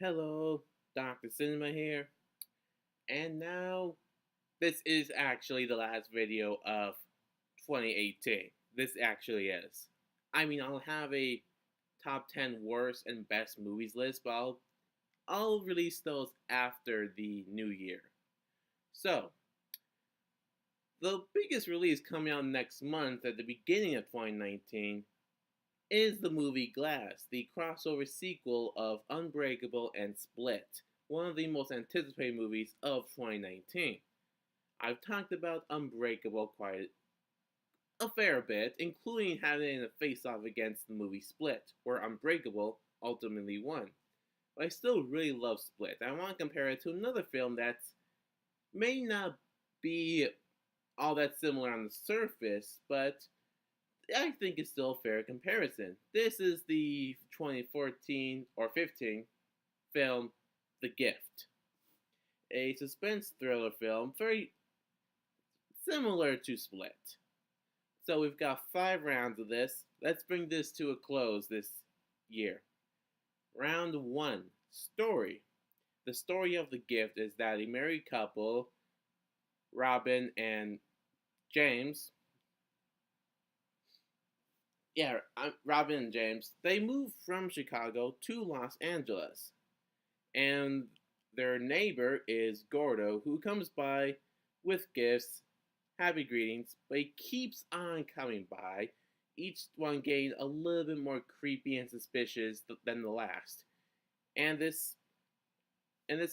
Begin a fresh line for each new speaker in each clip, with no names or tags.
Hello, Dr. Cinema here. And now, this is actually the last video of 2018. This actually is. I'll have a top 10 worst and best movies list, but I'll release those after the new year. So, the biggest release coming out next month at the beginning of 2019 is the movie Glass, the crossover sequel of Unbreakable and Split, one of the most anticipated movies of 2019. I've talked about Unbreakable quite a fair bit, including having it in a face off against the movie Split, where Unbreakable ultimately won. But I still really love Split. I want to compare it to another film that may not be all that similar on the surface, but I think it's still a fair comparison. This is the 2014 or 15 film The Gift, a suspense thriller film very similar to Split. So we've got 5 rounds of this. Let's bring this to a close this year. Round 1, story. The story of The Gift is that a married couple, Robin and James, Robin and James, they move from Chicago to Los Angeles. And their neighbor is Gordo, who comes by with gifts, happy greetings, but he keeps on coming by, each one getting a little bit more creepy and suspicious than the last. And this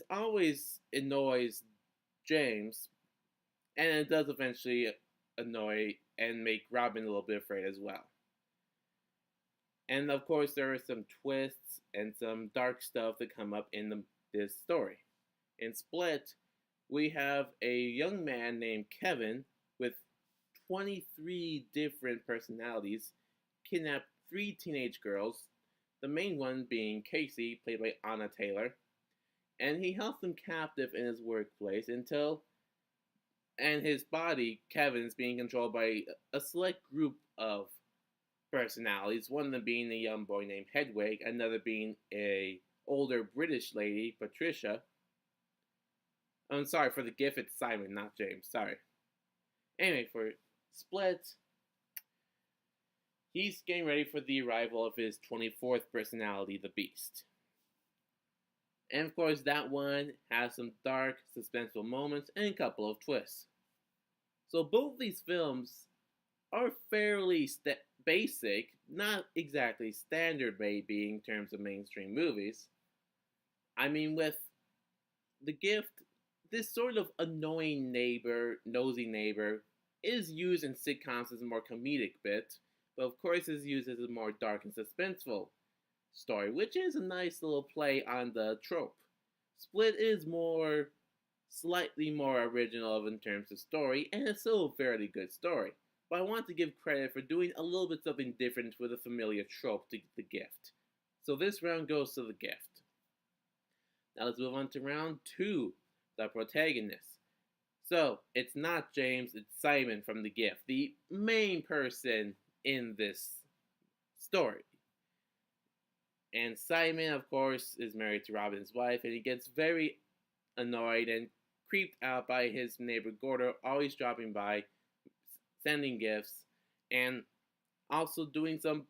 always annoys James, and it does eventually annoy and make Robin a little bit afraid as well. And of course, there are some twists and some dark stuff that come up in this story. In Split, we have a young man named Kevin with 23 different personalities kidnap 3 teenage girls, the main one being Casey, played by Anna Taylor, and he held them captive in his workplace and his body, Kevin's, being controlled by a select group of personalities, one of them being a young boy named Hedwig, another being a older British lady, Patricia. I'm sorry, for The Gift, it's Simon, not James, sorry. Anyway, for Split, he's getting ready for the arrival of his 24th personality, the Beast. And of course, that one has some dark, suspenseful moments and a couple of twists. So both these films are fairly basic, not exactly standard maybe in terms of mainstream movies. With The Gift, this sort of annoying neighbor, nosy neighbor, is used in sitcoms as a more comedic bit, but of course is used as a more dark and suspenseful story, which is a nice little play on the trope. Split is slightly more original in terms of story, and it's still a fairly good story. But I want to give credit for doing a little bit something different with a familiar trope to The Gift. So this round goes to The Gift. Now let's move on to round 2, the protagonist. So it's not James, it's Simon from The Gift, the main person in this story. And Simon, of course, is married to Robin's wife, and he gets very annoyed and creeped out by his neighbor Gordo, always dropping by, sending gifts, and also doing some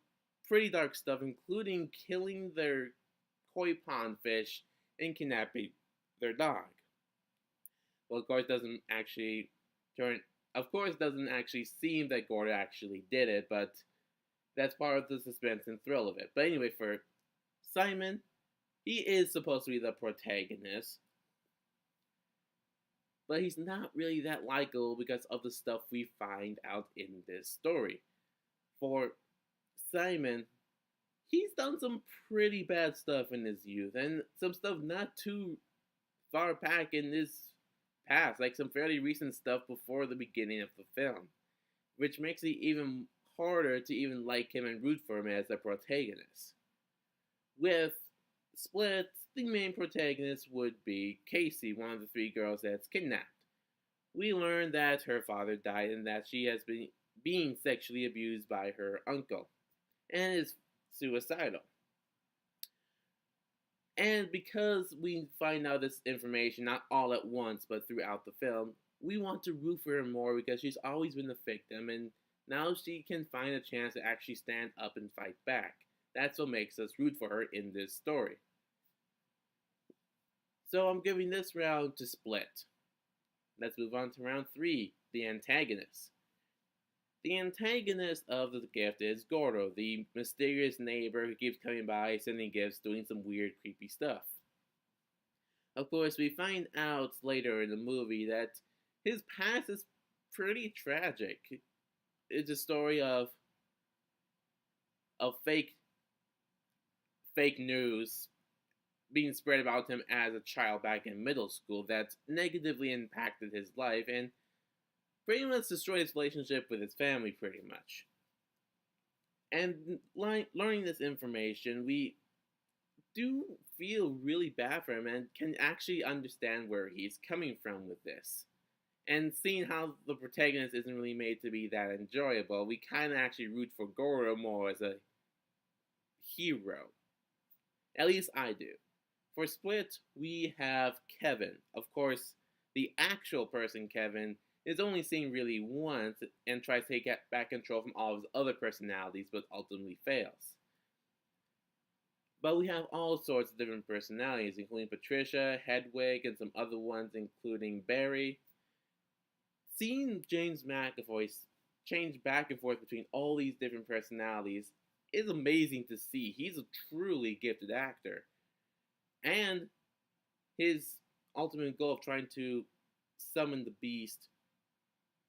pretty dark stuff, including killing their koi pond fish and kidnapping their dog. Well, of course, it doesn't actually seem that Gordo actually did it, but that's part of the suspense and thrill of it. But anyway, for Simon, he is supposed to be the protagonist, but he's not really that likable because of the stuff we find out in this story. For Simon, he's done some pretty bad stuff in his youth, and some stuff not too far back in his past, like some fairly recent stuff before the beginning of the film, which makes it even harder to even like him and root for him as a protagonist. With Split, the main protagonist would be Casey, one of the 3 girls that's kidnapped. We learn that her father died and that she has been being sexually abused by her uncle and is suicidal. And because we find out this information not all at once but throughout the film, we want to root for her more because she's always been the victim and now she can find a chance to actually stand up and fight back. That's what makes us root for her in this story. So I'm giving this round to Split. Let's move on to round 3, the antagonist. The antagonist of The Gift is Gordo, the mysterious neighbor who keeps coming by, sending gifts, doing some weird, creepy stuff. Of course, we find out later in the movie that his past is pretty tragic. It's a story of fake news being spread about him as a child back in middle school that negatively impacted his life and pretty much destroyed his relationship with his family, pretty much. And learning this information, we do feel really bad for him and can actually understand where he's coming from with this. And seeing how the protagonist isn't really made to be that enjoyable, we kind of actually root for Goro more as a hero. At least I do. For Split, we have Kevin. Of course, the actual person Kevin is only seen really once and tries to take back control from all of his other personalities, but ultimately fails. But we have all sorts of different personalities, including Patricia, Hedwig, and some other ones, including Barry. Seeing James McAvoy change back and forth between all these different personalities is amazing to see. He's a truly gifted actor. And his ultimate goal of trying to summon the beast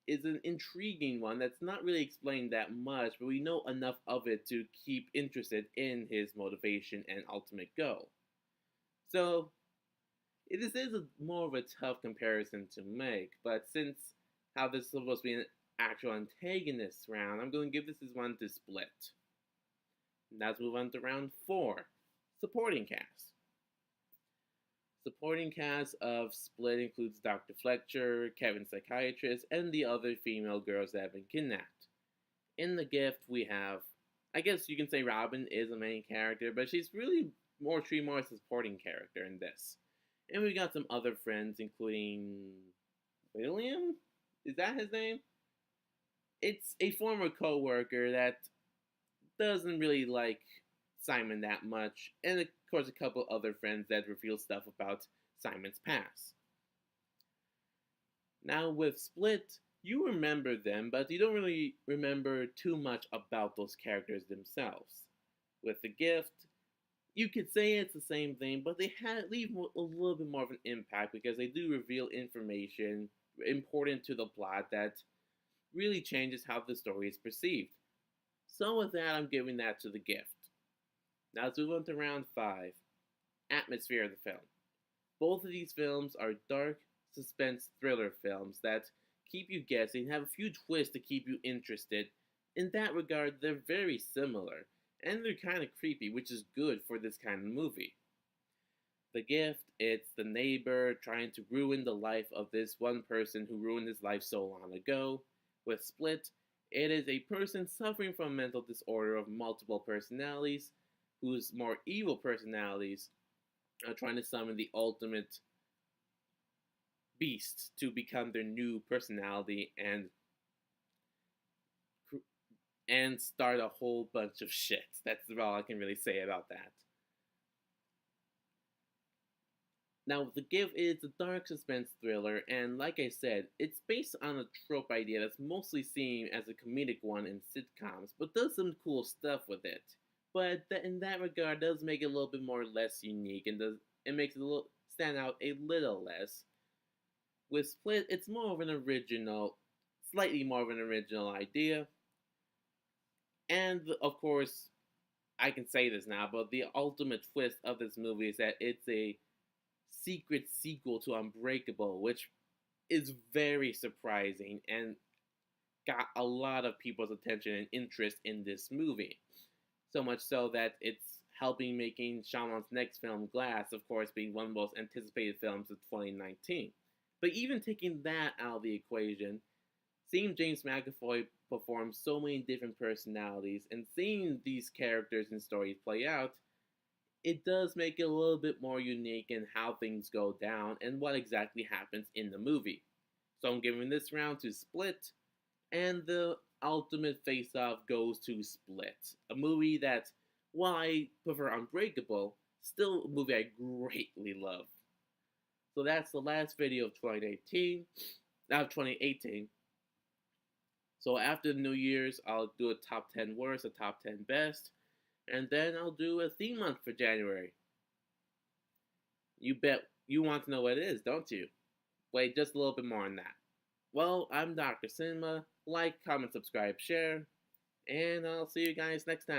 is an intriguing one that's not really explained that much, but we know enough of it to keep interested in his motivation and ultimate goal. So, this is more of a tough comparison to make, but since how this is supposed to be an actual antagonist round, I'm going to give this one to Split. Now let's move on to round 4, supporting cast. Supporting cast of Split includes Dr. Fletcher, Kevin's psychiatrist, and the other female girls that have been kidnapped. In The Gift, we have, I guess you can say Robin is a main character, but she's really more a supporting character in this. And we got some other friends, including William? Is that his name? It's a former co-worker that doesn't really like Simon that much, and of course a couple other friends that reveal stuff about Simon's past. Now with Split, you remember them, but you don't really remember too much about those characters themselves. With The Gift, you could say it's the same thing, but they leave a little bit more of an impact because they do reveal information important to the plot that really changes how the story is perceived. So with that, I'm giving that to The Gift. Now let's move on to round 5, atmosphere of the film. Both of these films are dark, suspense thriller films that keep you guessing and have a few twists to keep you interested. In that regard, they're very similar, and they're kind of creepy, which is good for this kind of movie. The Gift, it's the neighbor trying to ruin the life of this one person who ruined his life so long ago. With Split, it is a person suffering from a mental disorder of multiple personalities, whose more evil personalities are trying to summon the ultimate beast to become their new personality and start a whole bunch of shit. That's all I can really say about that. Now, The Gift is a dark suspense thriller, and like I said, it's based on a trope idea that's mostly seen as a comedic one in sitcoms, but does some cool stuff with it. But in that regard, does make it a little bit more less unique, and it makes it stand out a little less. With Split, it's more of an original, slightly more of an original idea, and of course, I can say this now, but the ultimate twist of this movie is that it's a secret sequel to Unbreakable, which is very surprising and got a lot of people's attention and interest in this movie. So much so that it's helping making Shyamalan's next film, Glass, of course, being one of the most anticipated films of 2019. But even taking that out of the equation, seeing James McAvoy perform so many different personalities and seeing these characters and stories play out, it does make it a little bit more unique in how things go down and what exactly happens in the movie. So I'm giving this round to Split, and the ultimate face-off goes to Split, a movie that, while I prefer Unbreakable, still a movie I greatly love. So that's the last video of 2018, now 2018. So after New Year's, I'll do a top 10 worst, a top 10 best, and then I'll do a theme month for January. You bet you want to know what it is, don't you? Wait just a little bit more on that. Well, I'm Dr. Cinema. Like, comment, subscribe, share, and I'll see you guys next time.